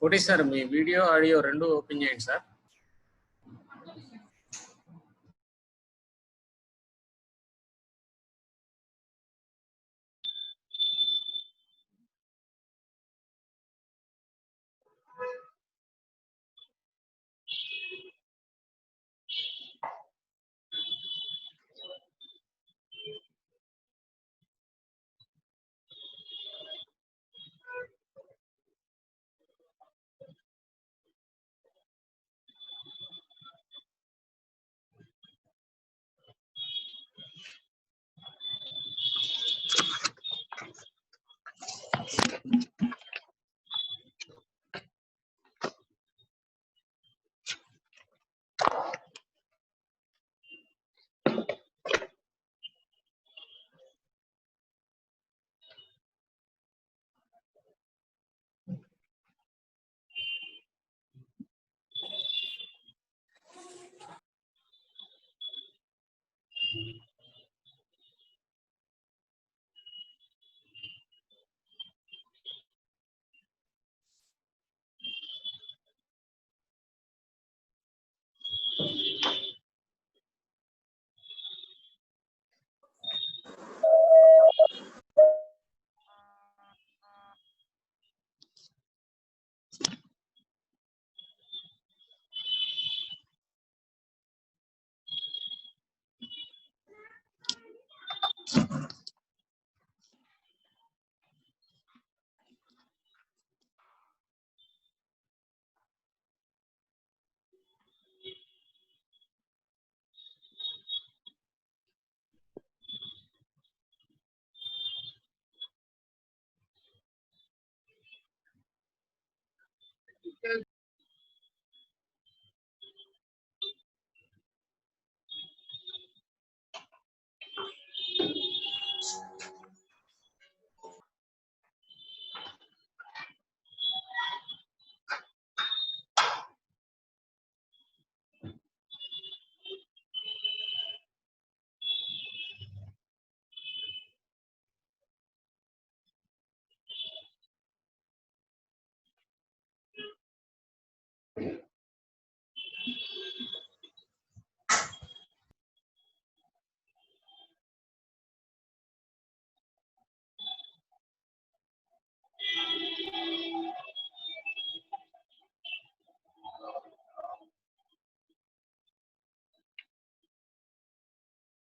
ఒకటి సార్ మీ video audio రెండు open చేయండి sir.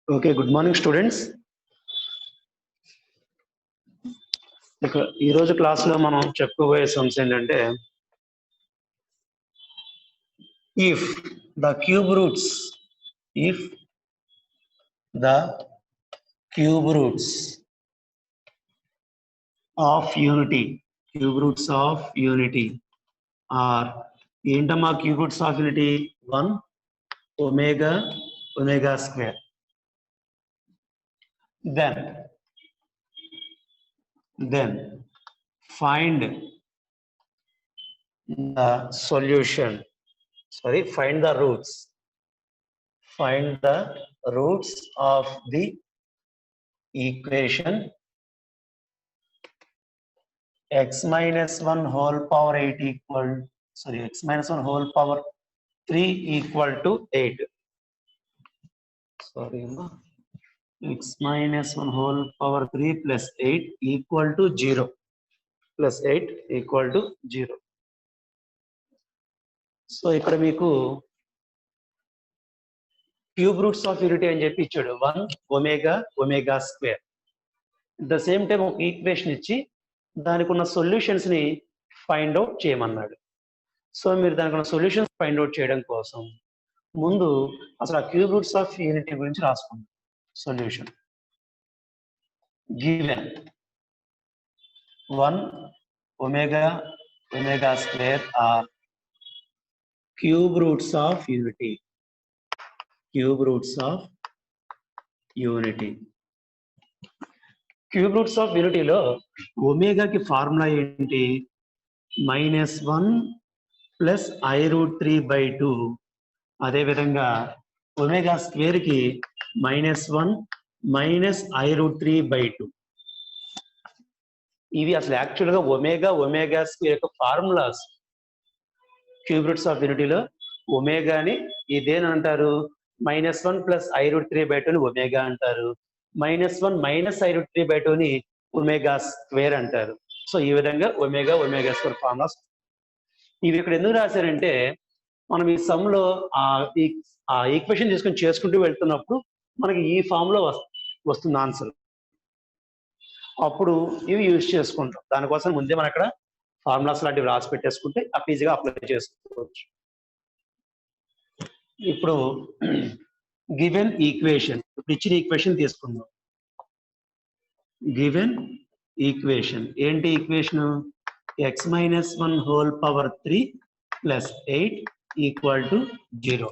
Okay, good morning students. ఈ రోజు క్లాస్ లో మనం చెప్పుకోబోయే అంశం ఏంటంటే if the cube roots of unity are ఏంటమ్మా cube roots of unity 1 omega square, then find the solution, find the roots of the equation x minus 1 whole power 8 x minus 1 whole power 3 equal to 8. X minus 1 whole power 3 plus 8 equal to 0. Plus 8 equal to 0. So ఇక్కడ మీకు cube roots of unity అని చెప్పి ఇచ్చాడు 1 omega square. At the same time ఒక equation ఇచ్చి దానికి ఉన్న solutions ని ఫైండ్ అవుట్ చేయమన్నాడు. సో మీరు దానికి ఉన్న సొల్యూషన్స్ ఫైండ్ అవుట్ చేయడం కోసం ముందు అసలు ఆ క్యూబ్ రూట్స్ ఆఫ్ యూనిటీ గురించి రాసుకుందాం. Solution given 1 omega square or cube roots of unity. Cube roots of యూనిటీలో ఒమేగాకి ఫార్ములా ఏంటి? -1 ప్లస్ i√3/2. అదేవిధంగా ఒమేగా స్క్వేర్ కి -1 మైనస్ i√3/2. ఇవి అసలు యాక్చువల్గా ఒమేగా ఒమేగా స్క్వేర్ యొక్క ఫార్ములాస్. క్యూబ్ రూట్స్ ఆఫ్ యూనిటీలో ఒమేగాని ఇదేని అంటారు, -1 + i√3/2 ని ఒమేగా అంటారు, -1 - i√3/2 ని ఒమేగా స్క్వేర్ అంటారు. సో ఈ విధంగా ఒమేగా ఒమేగా స్క్వేర్ ఫార్ములాస్. ఇవి ఇక్కడ ఎందుకు రాశారంటే మనం ఈ సమ్ లో ఆ ఈక్వేషన్ తీసుకొని చేసుకుంటూ వెళ్తున్నప్పుడు మనకి ఈ ఫామ్ లో వస్తుంది ఆన్సర్. అప్పుడు ఇవి యూజ్ చేసుకుంటాం. దానికోసం ముందే మనం అక్కడ ఫార్ములాస్ లాంటివి రాసి పెట్టేసుకుంటే అప్పుడు ఈజీగా అప్లై చేసుకోవచ్చు. ఇప్పుడు గివెన్ ఈక్వేషన్, ఇప్పుడు ఇచ్చిన ఈక్వేషన్ తీసుకుందాం. గివెన్ ఈక్వేషన్ ఏంటి equation? x-1 whole power 3 + 8 = 0.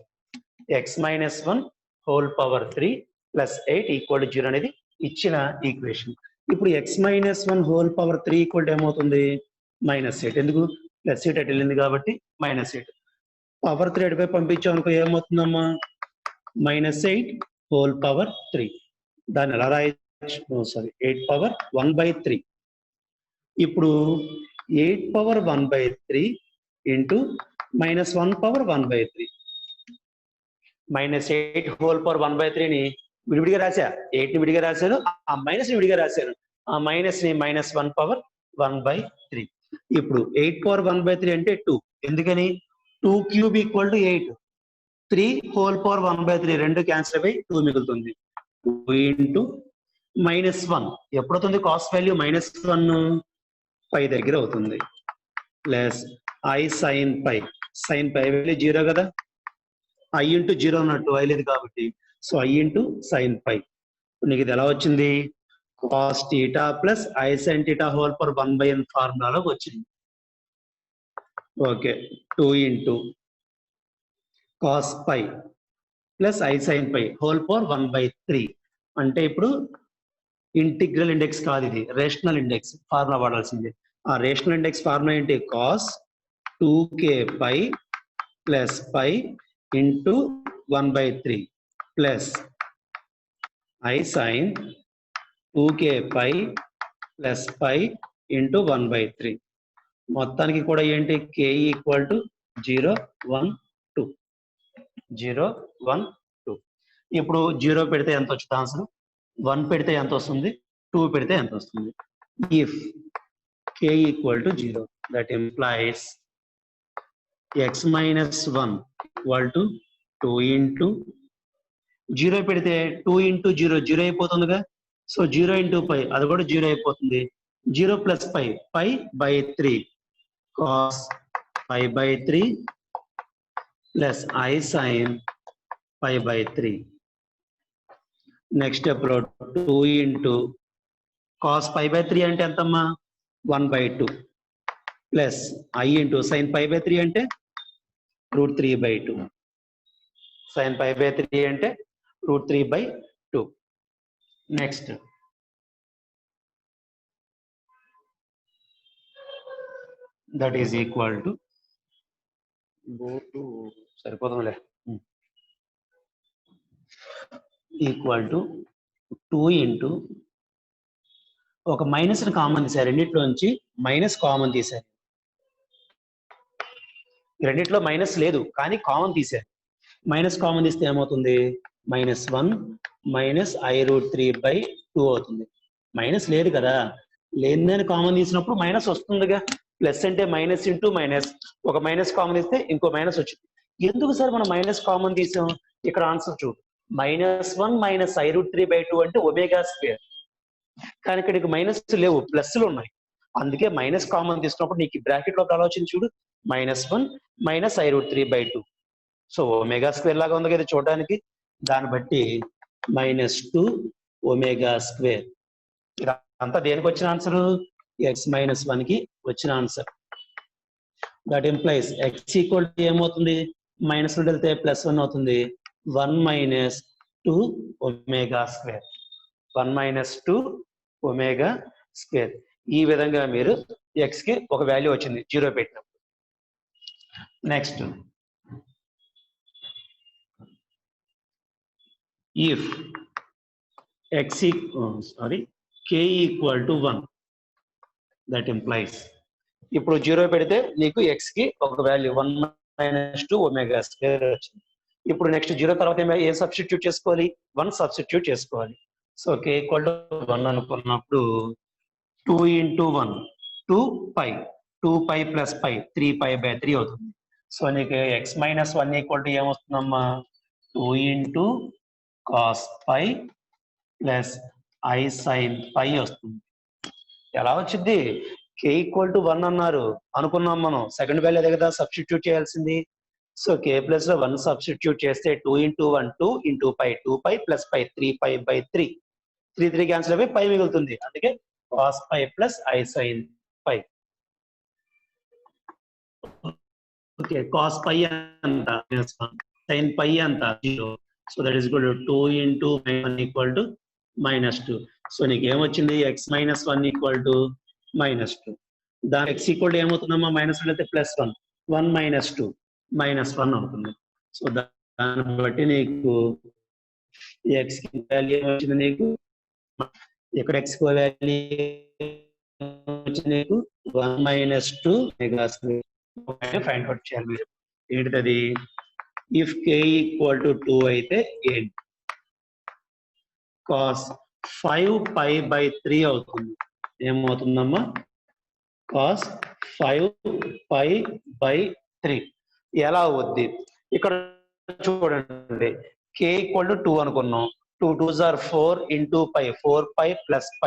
x-1 whole power 3 + 8 = 0 అనేది ఇచ్చిన ఈక్వేషన్. ఇప్పుడు x-1 హోల్ పవర్ 3 = ఏమవుతుంది? -8. ఎందుకు? +8 అటు వెళ్ళింది కాబట్టి -8. పవర్ 3 అటుపై పంపించాం అనుకో ఏమవుతుందమ్మా? -8 హోల్ పవర్ 3. దాన్ని ఎలా రాయొచ్చు? 8 పవర్ 1/3. ఇప్పుడు 8 power 1/3 into -1 power 1/3. -8 whole power 1/3ని విడివిడిగా రాశా, 8ని విడిగా రాశాను, ఆ మైనస్ని విడిగా రాశాను. ఆ మైనస్ని -1 పవర్ 1/3. ఇప్పుడు 8 పవర్ 1/3 అంటే 2. ఎందుకని? 2 క్యూబ్ = 8. 3 హోల్ పవర్ 1/3 రెండు క్యాన్సిల్ అయిపోయి 2 మిగులుతుంది. 2 ఇంటూ -1 ఎప్పుడవుతుంది? కాస్ వాల్యూ -1 పై దగ్గర అవుతుంది. Plus i sin π. sin π value 0 కదా, i ఇంటూ 0 అన్నట్టు i లేదు కాబట్టి, సో i ఇంటూ sin π. నీకు ఇది ఎలా వచ్చింది? cos θ plus i sin θ whole power 1/n ఫార్ములాలోకి వచ్చింది. Okay, 2 into cos π plus i sin π whole power 1/3. అంటే ఇప్పుడు ఇంటిగ్రల్ ఇండెక్స్ కాదు, ఇది రేషనల్ ఇండెక్స్ ఫార్ములా వాడాల్సింది. ఆ రేషనల్ ఇండెక్స్ ఫార్ములా ఏంటి? cos 2k π plus π into 1/3 plus i sin 2k π plus π into 1/3. మొత్తానికి కూడా ఏంటి? k = 0, 1, 2. 0, 1, 2. ఇప్పుడు 0 పెడితే ఎంత వచ్చింది ఆన్సర్? 1 పెడితే ఎంత వస్తుంది? 2 పెడితే ఎంత వస్తుంది? If k = 0, that implies x-1 = 2 into 0 పెడితే 2 ఇంటూ 0 0 అయిపోతుందిగా, సో 0 ఇంటూ π అది కూడా 0 అయిపోతుంది. 0 plus π π/3 cos π/3 plus i sin π/3. Next step లో 2 ఇంటూ cos π/3 అంటే ఎంతమ్మా? 1/2 ప్లస్ i ఇంటూ sin π/3 అంటే √3/2. sin π/3 అంటే √3/2. Next that is equal to సరిపోతుందిలే, ఈక్వల్ టు 2 ఇంటూ ఒక మైనస్ కామన్ తీశారు, రెండిట్లోంచి మైనస్ కామన్ తీశారు. రెండిట్లో మైనస్ లేదు కానీ కామన్ తీశారు. మైనస్ కామన్ తీస్తే ఏమవుతుంది? -1 - i√3/2 అవుతుంది. మైనస్ లేదు కదా, లేదని కామన్ తీసినప్పుడు మైనస్ వస్తుందిగా. ప్లస్ అంటే మైనస్ ఇంటూ మైనస్, ఒక మైనస్ కామన్ తీస్తే ఇంకో మైనస్ వచ్చింది. ఎందుకు సార్ మనం మైనస్ కామన్ తీసాం? ఇక్కడ ఆన్సర్ చూడు, -1 - i√3/2 అంటే ఒమేగా స్క్వేర్. కానీ ఇక్కడ మైనస్ లేవు, ప్లస్లు ఉన్నాయి. అందుకే మైనస్ కామన్ తీసుకున్నప్పుడు నీకు బ్రాకెట్ లో ఆలోచన చూడు, -1 - i√3/2. సో ఒమేగా స్క్వేర్ లాగా ఉంది కదా చూడడానికి. దాన్ని బట్టి -2 ఒమేగా స్క్వేర్. ఇదంతా దేనికి వచ్చిన ఆన్సర్? x-1 కి వచ్చిన ఆన్సర్. దట్ ఇంప్లైస్ x = ఏమవుతుంది? మైనస్ నుండి వెళ్తే +1 అవుతుంది. 1 - 2 ఒమేగా స్క్వేర్. 1 - 2 omega square. ఈ విధంగా మీరు x కి ఒక వాల్యూ వచ్చింది 0 పెట్టినప్పుడు. Next, if k = 1, that implies ఇప్పుడు 0 పెడితే నీకు x కి ఒక వాల్యూ 1 - 2 ఒమేగా స్క్వేర్ వచ్చింది. ఇప్పుడు నెక్స్ట్ 0 తర్వాత ఏం సబ్స్టిట్యూట్ చేసుకోవాలి? 1 సబ్స్టిట్యూట్ చేసుకోవాలి. సో k = 1 అనుకున్నప్పుడు 2 × 1 2π 2π + π 3π/3 అవుతుంది. సో నీకు x - 1 ఏమొస్తుందమ్మా? 2 × cos π + I sin π వస్తుంది. ఎలా వచ్చింది? k = 1 అన్నారు అనుకున్నాం మనం. సెకండ్ వాల్యూ అదే కదా సబ్స్టిట్యూట్ చేయాల్సింది. సో k ప్లస్ 1 సబ్స్టిట్యూట్ చేస్తే 2 × 1 2 × π 2π + π 3π/3 3 క్యాన్సిల్ అయిపోయి పై మిగులుతుంది. అందుకే cos π + I sin π. Okay, cos π అంత sin π అంత 0. So that is equal to 2 × -1 = -2. So నీకు ఏమొచ్చింది? x - 1 -2. దాని x ఈక్వల్ ఏమవుతుందమ్మా? -1 అయితే +1 1 - 2 -1 అవుతుంది. సో దాన్ని బట్టి నీకు x కి వాల్యూ ఏమొచ్చింది? నీకు ఇక్కడ x కి వాల్యూ వచ్చింది నీకు 1 - 2 మెగా స్క్వేర్. ఫైండ్ అవుట్ చేయాలి మీరు. ఏంటిది? ఇఫ్ k = 2 అయితే ఏంటి? cos 5π/3 అవుతుంది. ఏమవుతుందమ్మా? cos 5π/3 ఎలా అవుద్ది? ఇక్కడ చూడండి, k = 2 అనుకున్నాం. 2 2s are 4 × π 4π + π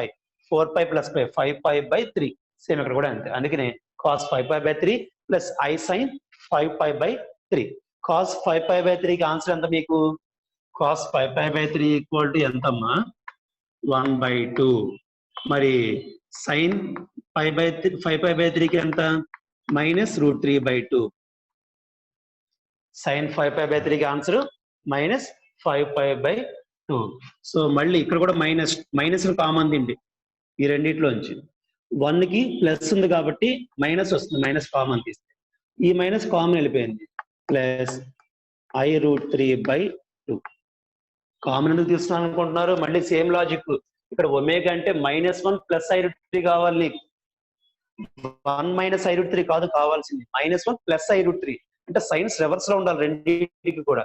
4π + π 5π/3 సేమ్ ఇక్కడ కూడా అంతే. అందుకనే cos 5π/3 + I sin 5π/3. cos 5π/3 కి ఆన్సర్ ఎంత మీకు? cos 5π/3 = ఎంతమ్మా? 1/2. మరి sin 5π/3 కి ఎంత? -√3/2. sin 5π/3 కి ఆన్సర్ -5π/2. సో మళ్ళీ ఇక్కడ కూడా మైనస్ కామన్ తిండి ఈ రెండిట్లోంచి. 1 కి ప్లస్ ఉంది కాబట్టి మైనస్ వస్తుంది, మైనస్ కామన్ తీస్తే. ఈ మైనస్ కామన్ వెళ్ళిపోయింది. Plus I√3/2. కామన్ ఎందుకు తీస్తున్నాను అనుకుంటున్నారు? మళ్ళీ సేమ్ లాజిక్. ఇక్కడ ఒమేగా అంటే -1 + I√3 కావాలి నీకు. 1 - I√3 కాదు కావాల్సింది, -1 + I√3. అంటే సైన్స్ రివర్స్ లో ఉండాలి రెండింటికి కూడా.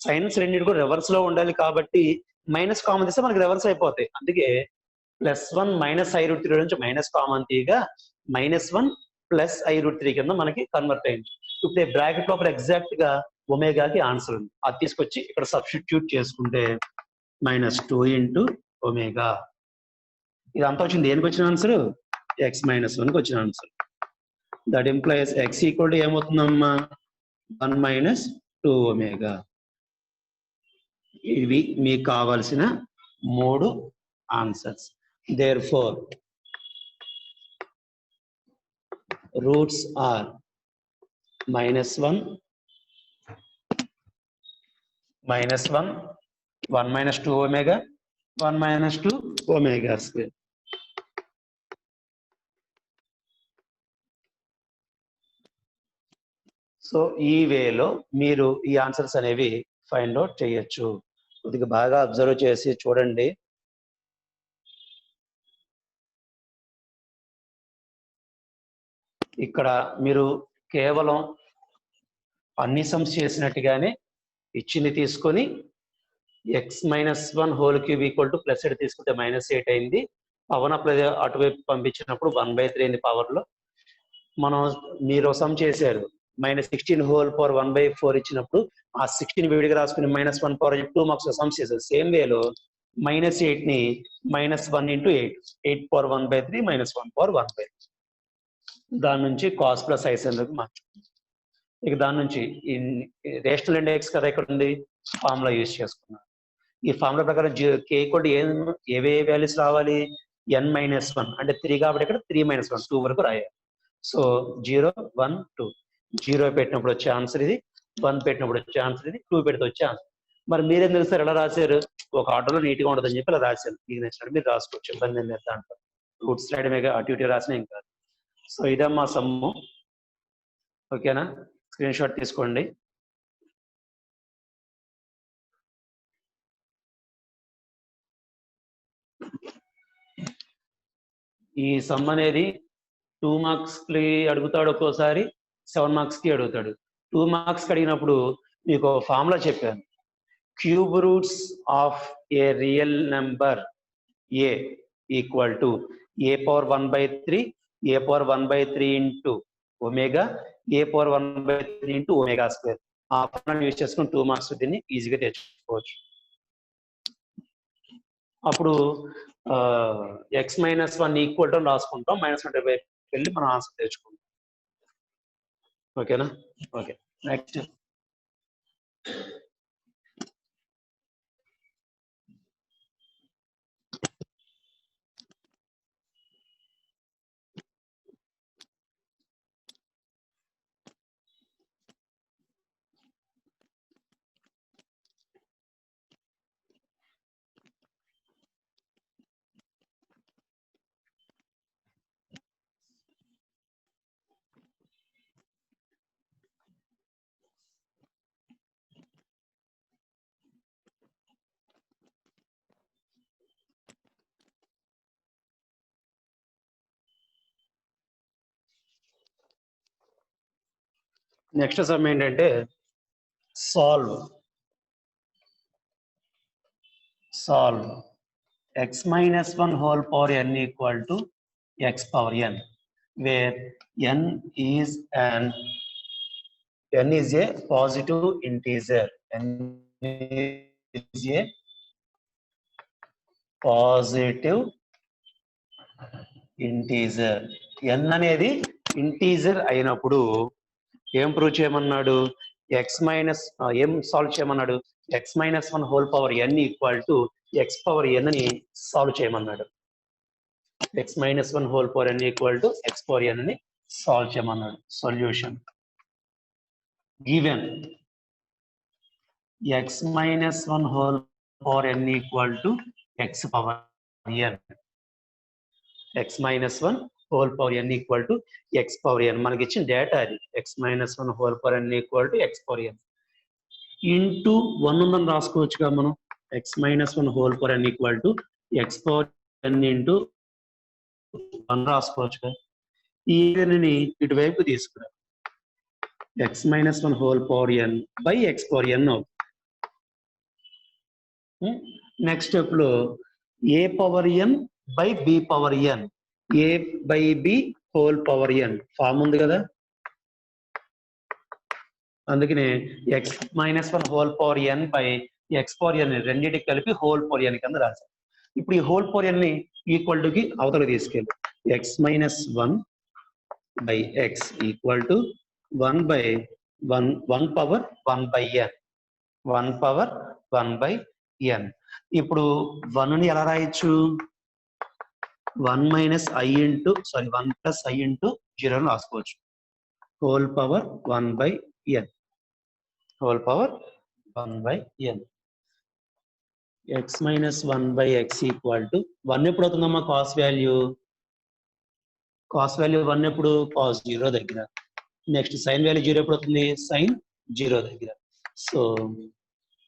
సైన్స్ రెండింటి కూడా రివర్స్ లో ఉండాలి కాబట్టి మైనస్ కామన్ తీస్తే మనకి రివర్స్ అయిపోతాయి. అందుకే +1 - I√3 నుంచి మైనస్ కామన్ తీయగా -1 + I√3 కింద మనకి కన్వర్ట్ అయింది. ఇప్పుడు బ్రాకెట్ లోపల ఎగ్జాక్ట్ గా ఒమేగాకి ఆన్సర్ ఉంది. అది తీసుకొచ్చి ఇక్కడ సబ్స్టిట్యూట్ చేసుకుంటే -2 × ఒమేగా. ఇదంతా వచ్చింది దేనికి వచ్చిన ఆన్సర్? x - 1 కి వచ్చిన answer. That implies x = ఏమవుతుందమ్మా? 1 - 2 omega. ఇవి మీకు కావాల్సిన 3 answers. Therefore, roots are -1 -1 1 - 2 omega 1 - 2 omega square. So ఈ వేలో మీరు ఈ ఆన్సర్స్ అనేవి ఫైండ్ అవుట్ చేయొచ్చు. కొద్దిగా బాగా అబ్జర్వ్ చేసి చూడండి. ఇక్కడ మీరు కేవలం అన్ని సమ్స్ చేసినట్టుగానే ఇచ్చింది తీసుకొని x - 1 + +8 తీసుకుంటే -8 అయింది. పవన్ అటువైపు పంపించినప్పుడు 1/3 అయింది పవర్ లో. మనం మీరు సమ్ చేశారు. -16 ఇచ్చినప్పుడు ఆ 16 విడిగా రాసుకుని -1 పవర్ 2 మార్క్స్ సమ్స్ చేశారు. సేమ్ వేలో -8 ని -1 × 8 8 × 1/3 -1 × 1/3. దాని నుంచి cos + I sin మార్చుకుంటాం. ఇక దాని నుంచి రేషనల్ ఇండెక్స్ కదా ఇక్కడ ఉంది, ఫార్ములా యూజ్ చేసుకున్నాం. ఈ ఫార్ములా ప్రకారం k = ఏవే వాల్యూస్ రావాలి? n - 1 అంటే 3 కాబట్టి ఇక్కడ 3 - 1 2 వరకు రాయాలి. సో 0 1 2 0 పెట్టినప్పుడు వచ్చే ఆన్సర్ ఇది, 1 పెట్టినప్పుడు వచ్చే ఆన్సర్ ఇది, 2 పెడితే వచ్చే ఆన్సర్. మరి మీరేం తెలుస్తారు ఎలా రాశారు? ఒక ఆర్డర్లో నీట్గా ఉండదని చెప్పి ఇలా రాశారు. మీకు నచ్చినట్టు మీరు రాసుకోవచ్చు, ఇబ్బంది ఏం లేదు దాంట్లో. రూట్స్ రాయడమేగా, అటు ఇటు రాసిన ఏం కాదు. సో ఇదమ్మా సమ్ము. ఓకేనా? స్క్రీన్ షాట్ తీసుకోండి. ఈ సమ్ అనేది 2 మార్క్స్కి అడుగుతాడు, ఒక్కోసారి 7 మార్క్స్కి అడుగుతాడు. 2 మార్క్స్కి అడిగినప్పుడు మీకు ఫార్ములా చెప్పాను. Cube roots of A real number A equal to A power 1/3 A power 1/3 into omega A power 1/3 into omega square. ఆ ఫార్ములా యూజ్ చేసుకుని 2 మార్క్స్ దీన్ని ఈజీగా తెచ్చుకోవచ్చు. అప్పుడు x-1 ఈక్వల్ టు రాసుకుంటాం, -1 వైపు వెళ్ళి మనం ఆన్సర్ తెచ్చుకుంటాం. ఓకేనా? Okay, next. నెక్స్ట్ సమ్ ఏంటంటే solve x-1 whole power n equal to x power n, where n is a positive integer. n is a positive integer. n అనేది ఇంటీజర్ అయినప్పుడు ఏం ప్రూవ్ చేయమన్నాడు? ఏం సాల్వ్ చేయమన్నాడు? x-1 whole power n equal to x power n ని solve చేయమన్నాడు. x-1 whole power n equal to x power n ని solve చేయమన్నాడు. Solution given x-1 whole power n equal to x power n. x-1 whole power n equal to x power n మనకి ఇచ్చిన data అది. x-1 whole power n equal to x power n into 1 ఉందని రాసుకోవచ్చుగా మనం. x-1 whole power n equal to x power n into 1 రాసుకోవచ్చుగా. ఈ n ఇటువైపు తీసుకురా, x-1 whole power n by x power n అవుతుంది. నెక్స్ట్ స్టెప్ లో a power n by b power n, a by b whole power n form ఉంది కదా. అందుకనే x-1 whole power n by x power n రెండింటికి కలిపి whole power n కింద రాశాం. ఇప్పుడు ఈ హోల్ పవర్ n ని ఈక్వల్ టుకి అవతలకి తీసుకెళ్ళి x-1 బై x equal to 1 by 1 power 1 by n 1 power 1 by n. ఇప్పుడు 1 ని ఎలా రాయొచ్చు? 1 minus i into 1 plus i into 0 రాసుకోవచ్చు. Whole power 1 by n, whole power 1 by n. x-1 బై x ఈక్వల్ టు 1 ఎప్పుడు అవుతుందమ్మా? కాస్ వాల్యూ 1 ఎప్పుడు? కాస్ 0 దగ్గర. నెక్స్ట్ సైన్ వాల్యూ 0 ఎప్పుడు అవుతుంది? సైన్ 0 దగ్గర. So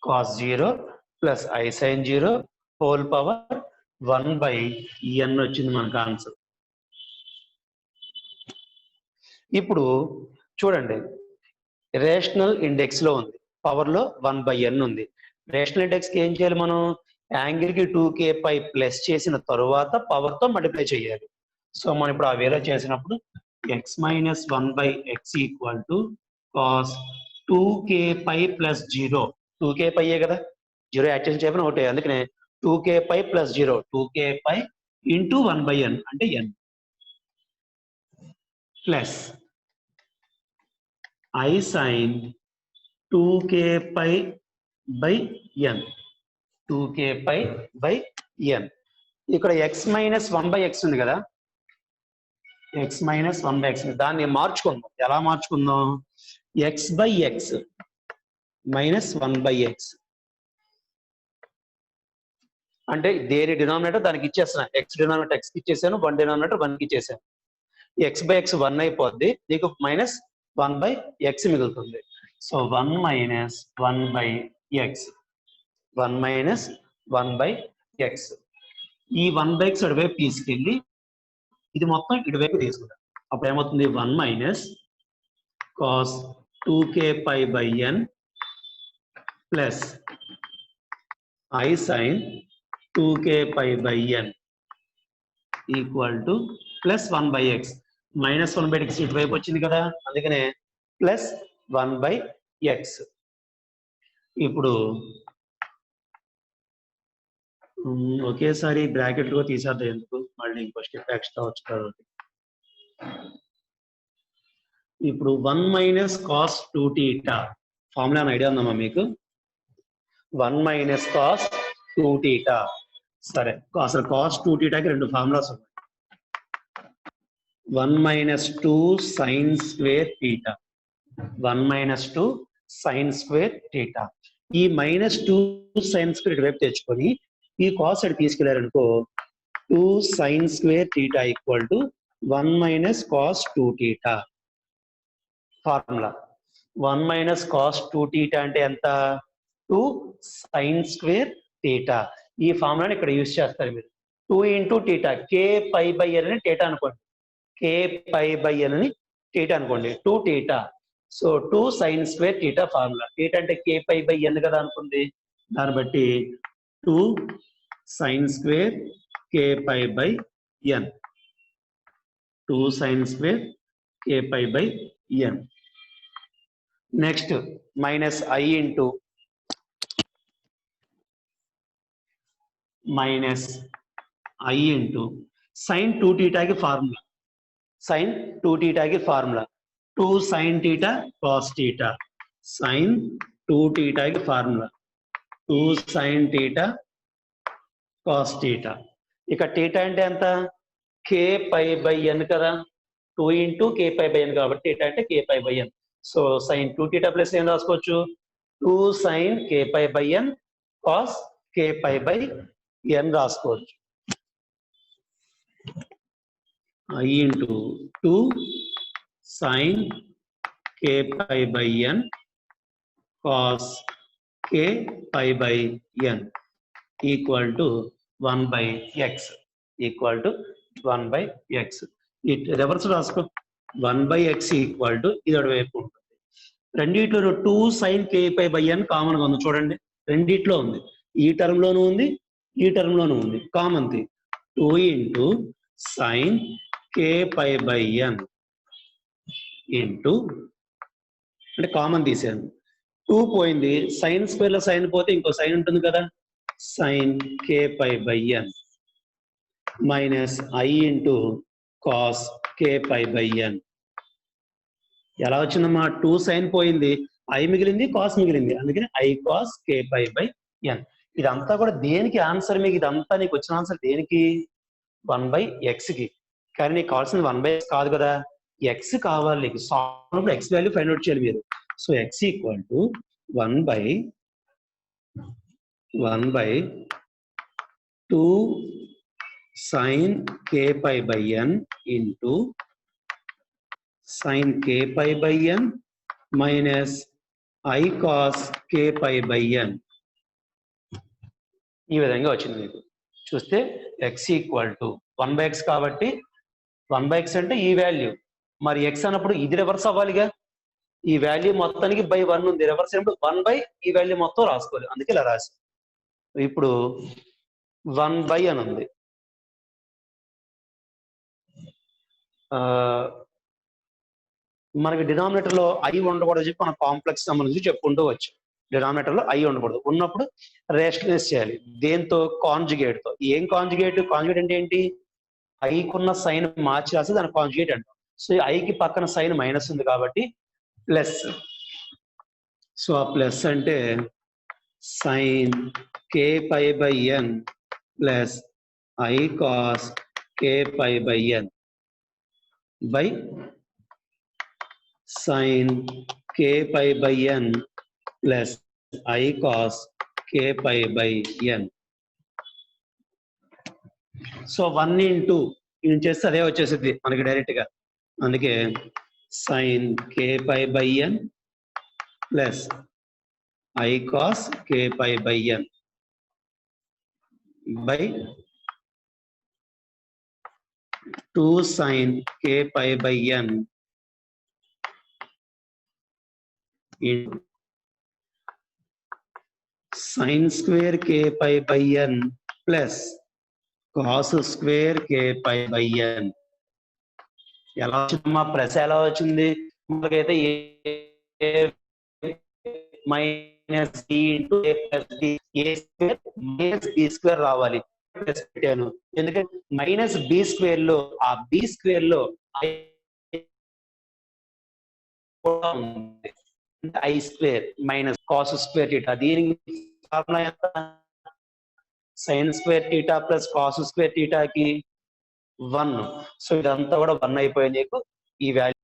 cos 0 plus i sine 0 whole power 1 by n వచ్చింది మనకు ఆన్సర్. ఇప్పుడు చూడండి, రేషనల్ ఇండెక్స్ లో ఉంది, పవర్ లో 1 బై n ఉంది. రేషనల్ ఇండెక్స్ కి ఏం చేయాలి మనం? యాంగిల్ కి 2k పై ప్లస్ చేసిన తరువాత పవర్ తో మల్టిప్లై చేయాలి. సో మనం ఇప్పుడు ఆ వేలో చేసినప్పుడు x-1 బై x equal to cos 2k pi plus 0, 2k pi కదా, 0 యాడ్ చేసి చెప్పిన ఒకటే, అందుకనే 2k pi plus 0, 2k pi into 1 by n అంటే n plus i sin 2k pi by n, 2k pi by n. ఇక్కడ x-1 బై x ఉంది కదా, x-1 బై x దాన్ని మార్చుకుందాం. ఎలా మార్చుకుందాం? x by x minus 1 by x అంటే దేని డినామినేటర్ దానికి ఇచ్చేస్తాను. x డినామినేటర్ x కి ఇచ్చేసాను, 1 డినామినేటర్ 1 కి ఇచ్చేసాను. x బై x 1 అయిపోద్ది, నీకు మైనస్ 1 బై x మిగులుతుంది. So 1 minus 1 by x, 1 minus 1 by x. ఈ 1 బై x ఇటువైపు తీసుకెళ్ళి ఇది మొత్తం ఇటువైపు తీసుకుంటాం. అప్పుడు ఏమవుతుంది 1 minus cos 2k pi by n plus I sin 2k pi by n equal to plus 1 by x. Minus 1 by x ఇటువైపు వచ్చింది కదా, అందుకనే ప్లస్ 1 బై ఎక్స్. ఇప్పుడు ఒకేసారి బ్రాకెట్ లో తీసేద్దాం, ఎందుకు మళ్ళీ ఇంకో స్టెప్ ఎక్స్ట్రా వచ్చు కాబట్టి. ఇప్పుడు 1 మైనస్ కాస్ 2θ ఫార్ములా ఐడియా ఉందమ్మా మీకు? 1 మైనస్ కాస్ 2θ. సరే, అసలు కాస్ 2θకి రెండు ఫార్ములాస్ ఉన్నాయి. 1 minus 2 sine square theta, 1 minus 2 sine square theta. ఈ మైనస్ 2 సైన్ స్క్వేర్ వైపు తెచ్చుకొని ఈ కాస్ అడి తీసుకెళ్లారనుకో 2 sine square theta equal to 1 minus cos 2θ. Formula 1 minus cos 2θ అంటే ఎంత? 2 సైన్ స్క్వేర్ థీటా. ఈ ఫార్ములాని ఇక్కడ యూజ్ చేస్తారు మీరు. 2 into theta, k pi by n అని థీటా అనుకోండి, కే పై బై ఎన్ అని థీటా అనుకోండి, 2 theta. So 2 sine square theta formula. Theta అంటే కే పై బై ఎన్ కదా అనుకుంది, దాన్ని బట్టి 2 sine square k pi by n, 2 sine square k pi by n. Next minus i into sine 2θకి formula, sine 2θకి formula 2 sine theta cos theta, sine 2θకి formula 2 sine theta cos theta. ఇక theta అంటే ఎంత? కే pi by ఎన్ కదా, 2 into K pi by ఎన్ కాబట్టి theta అంటే k pi by n. So sine 2θ plus ఏం రాసుకోవచ్చు? 2 sine k pi by n cos k pi by n రాసుకోవచ్చు. I into 2 sine k pi by n cos k pi by n equal to 1 by x, equal to 1 by x. Reverse రాసుకో, 1 by x equal to ఇది వైపు ఉంటుంది. రెండిట్లో 2 sine k pi by ఎన్ కామన్గా ఉంది చూడండి, రెండిట్లో ఉంది, ఈ టర్మ్ లోనూ ఉంది ఈ టర్మ్ లోనూ ఉంది, common the 2 into sine k pi by n into అంటే కామన్ తీసాను, 2 పోయింది, సైన్ స్క్వేర్ లో సైన్ పోతే ఇంకో సైన్ ఉంటుంది కదా, sine k pi by n minus i into cos k pi by n. ఎలా వచ్చిందమ్మా? 2 సైన్ పోయింది, ఐ మిగిలింది, కాస్ మిగిలింది, అందుకని i cos k pi by n. ఇదంతా కూడా దేనికి ఆన్సర్? మీకు ఇదంతా నీకు వచ్చిన ఆన్సర్ దేనికి? 1 బై ఎక్స్కి. కానీ నీకు కావాల్సింది 1 బై ఎక్స్ కాదు కదా, ఎక్స్ కావాలి నీకు. Solve x value find out చేయాలి మీరు. So x equal to 1 by 2 sine k pi by n into sine k pi by n minus i cos k pi by n. ఈ విధంగా వచ్చింది మీకు. చూస్తే x equal to 1 by x కాబట్టి 1 by X అంటే ఈ వాల్యూ, మరి X అన్నప్పుడు ఇది రివర్స్ అవ్వాలిగా, ఈ వాల్యూ మొత్తానికి బై 1 ఉంది, రివర్స్ అయినప్పుడు 1 బై ఈ వాల్యూ మొత్తం రాసుకోవాలి, అందుకే ఇలా రాసి. ఇప్పుడు 1 బై అని ఉంది, మనకి డినామినేటర్ లో ఐ ఉండకూడదు చెప్పి మనం కాంప్లెక్స్ నెంబర్ నుంచి చెప్పుకుంటూ వచ్చు. డినామినేటర్ లో ఐ ఉండకూడదు, ఉన్నప్పుడు రేషనలైజ్ చేయాలి. దేంతో? కాంజుగేట్ తో. ఏం కాంజుగేట్? కాంజుగేట్ అంటే ఏంటి? ఐకున్న సైన్ మార్చి రాసి దాని కాంజుగేట్ అంటాం. సో ఐకి పక్కన సైన్ మైనస్ ఉంది కాబట్టి ప్లస్. సో ఆ ప్లస్ అంటే sine k pi by n plus i cos k pi by n by sine k pi by n plus i cos k pi by n. So 1 into ఇది చేస్తే అదే వచ్చేసింది మనకి direct గా, అందుకే sine k pi by n plus i cos k pi by n by 2 sin k pi by n into sin square k pi by n plus cos square k pi by n. ఎలా వచ్చిందమ్మా? Plus ఎలా వచ్చింది? మనకైతే minus b into a plus b, a square minus b square రావాలి. Plus పెట్టాను ఎందుకంటే minus b square లో ఆ బి స్క్వేర్ లో i square minus cos square theta. దీనికి ఫార్ములా ఎంత? Sine square theta plus cos square థీటాకి 1. సో ఇదంతా కూడా 1 అయిపోయింది. నీకు ఈ వాల్యూ